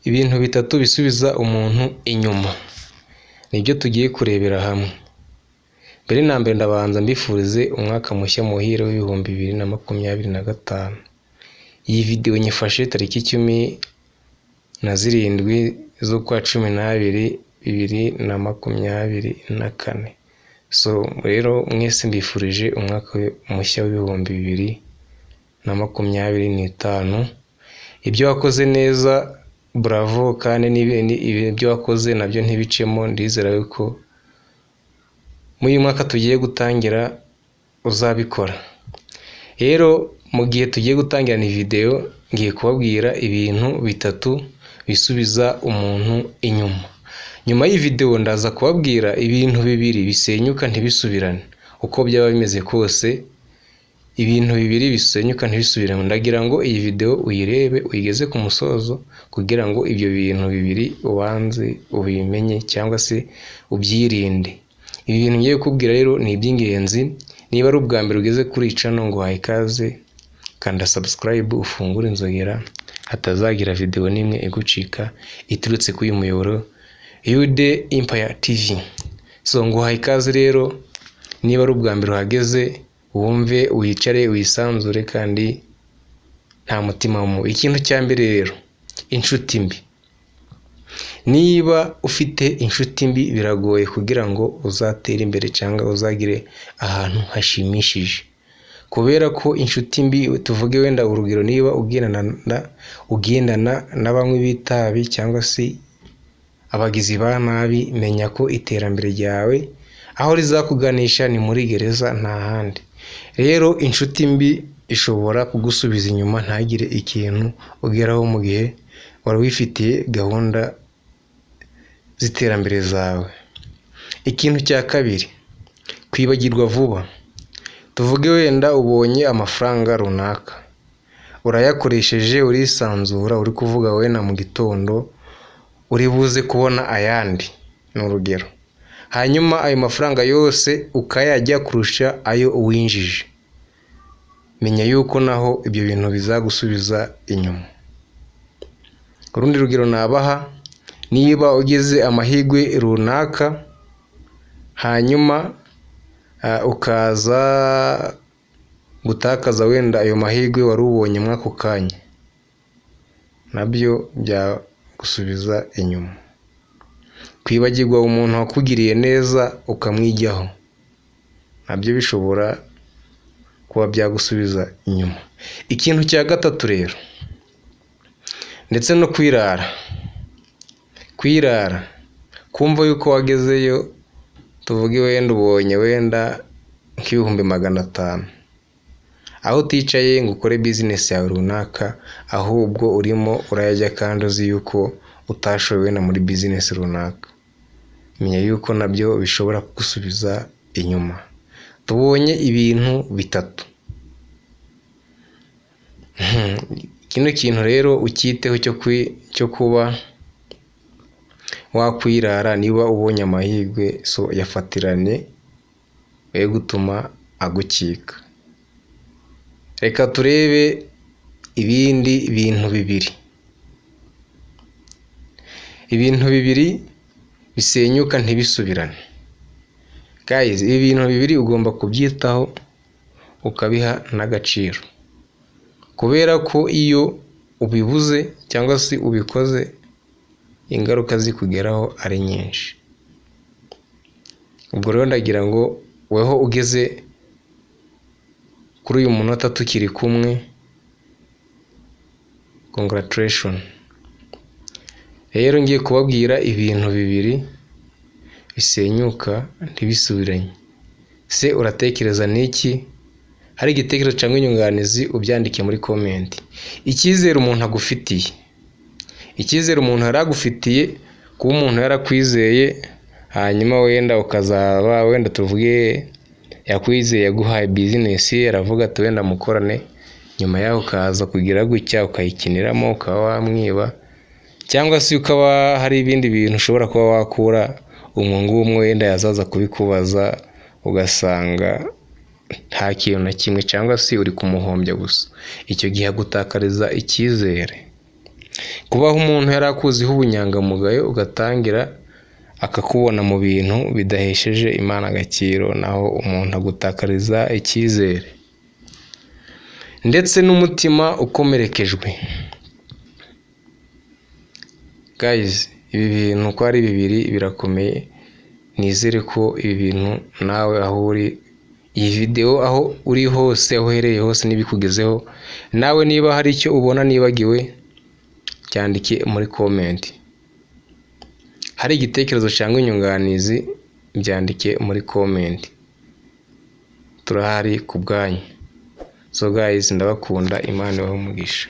Ibintu bitatu bisubiza umuntu inyuma nibyo tugiye kurebera hamwe. Mbere na mbere ndabanza mbifurize umwaka mushya muhire w'ibihumbi 2025. Iyi video nyifashe tariki 17 z'ukwa 12 2024. So rero mwese mbifurije umwaka mushya w'ibihumbi 2025. Ibyo wakoze neza bravo, kandi ibyo wakoze nabyo ntibicemo. Ndizera yuko muri uyu mwaka tugiye gutangira uzabikora. Rero mu gihe tugiye gutangira ni video ngiye kubabwira ibintu bitatu bisubiza umuntu inyuma. Nyuma y'iyi video ndaza kubabwira ibintu bibiri bisenyuka ntibisubirane. Uko byaba bimeze kose, ibintu bibiri bisenyuka ntibisubirane. Ndagira ngo iyi video uyirebe uyigeze ku musozo kugira ngo ibyo bintu bibiri ubanze ubimenye cyangwa se ubyirinde. Ibi bintu ngiye kubwira rero ni iby'ingenzi. Niba ari ubwa mbere ugeze kuri channel ngo hayikaze, kanda subscribe ufungure inzogera hatazagira video nimwe igucika iturutse kuri uyu muyoboro UD Empire TV. So ngo hayikaze rero, niba ari ubwa mbere uhageze wumve wicare wisanzure kandi nta mutima mubi. Ikintu cya mbere rero, inshuti mbi. Niba ufite inshuti mbi biragoye kugira ngo uzatere imbere cyangwa uzagire ahantu hashimishije, kubera ko inshuti mbi, tuvuge wenda urugero, niba ugendana n'abanywi b'itabi cyangwa se abagizi ba nabi, menya ko iterambere ryawe aho rizakuganisha ni muri gereza, nta handi. Rero inshuti mbi ishobora kugusubiza inyuma ntagire ikintu ugeraho mu gihe wari wifitiye gahunda z'iterambere zawe. Ikintu cya kabiri, kwibagirwa vuba. Tuvuge wenda ubonye amafaranga runaka, urayakoresheje urisanzura, uri kuvuga wenda mu gitondo uri buze kubona ayandi, ni urugero. Hanyuma ayo mafaranga yose ukayajya kurusha ayo uwinjije, menya yuko naho ibyo bintu bizagusubiza inyuma. Urundi rugero nabaha, niba ugize amahirwe runaka hanyuma ukaza gutakaza wenda ayo mahirwe wari ubonye mwako kanya, nabyo byagusubiza inyuma. Kwibagirwa umuntu wakugiriye neza ukamwijyaho, nabyo bishobora kuba byagusubiza inyuma. Ikintu cya gatatu rero, ndetse no kwirara, kumva yuko wagezeyo, tuvuge wenda ubonye wenda nk'ibihumbi 500, aho uticaye ngo ukore business yawe runaka, ahubwo urimo urayajya kandi uzi yuko utashoboye wenda muri business runaka, menya yuko nabyo bishobora kugusubiza inyuma. Tubonye ibintu bitatu. Kino kintu rero ukiteho cyo kuba wakwirara. Niba ubonye amahirwe, so yafatirane we gutuma agukika. Reka turebe ibindi bintu bibiri. Ibintu bibiri bisenyuka ntibisubirane. Guys, ibi bintu bibiri ugomba kubyitaho ukabiha n'agaciro, kubera ko iyo ubibuze cyangwa se ubikoze, ingaruka zikugeraho ari nyinshi. Ubwo rero ndagira ngo weho ugeze kuri uyu munota tukiri kumwe, congratulations. Rero ngiye kubabwira ibintu bibiri bisenyuka ntibisubiranye. Se uratekereza niki? Hari igitekerezo cyangwa inyunganizi ubyandike muri comment. Icyizere umuntu agufitiye, icyizere umuntu yaragufitiye, kuba umuntu yarakwizeye hanyuma wenda ukazaba wenda tuvuge yakwizeye, yaguhaye business, aravuga ati wenda mukorane, nyuma yaho ukaza kugira gutya ukayikiniramo, ukaba wamwiba, cyangwa se ukaba hari ibindi bintu ushobora kuba wakura umwe wenda yazaza kubikubaza, ugasanga nta kintu na kimwe cyangwa se uri kumuhombya gusa. Icyo gihe agutakariza icyizere. kubaho umuntu yari akuziho ubunyangamugayo ugatangira akakubona mu bintu bidahesheje Imana agaciro, naho umuntu agutakariza icyizere ndetse n'umutima ukomerekejwe. Guys, ibi bintu uko ari bibiri birakomeye. Nizere ko ibi bintu nawe aho uri, iyi video aho uri hose, aho uhereye hose n'ibikugezeho, nawe niba hari icyo ubona nibagiwe cyandike muri comment. Hari igitekerezo cyangwa inyunganizi byandike muri comment. Turahari ku bwanyu. So guys, ndabakunda, Imana ibahe umugisha.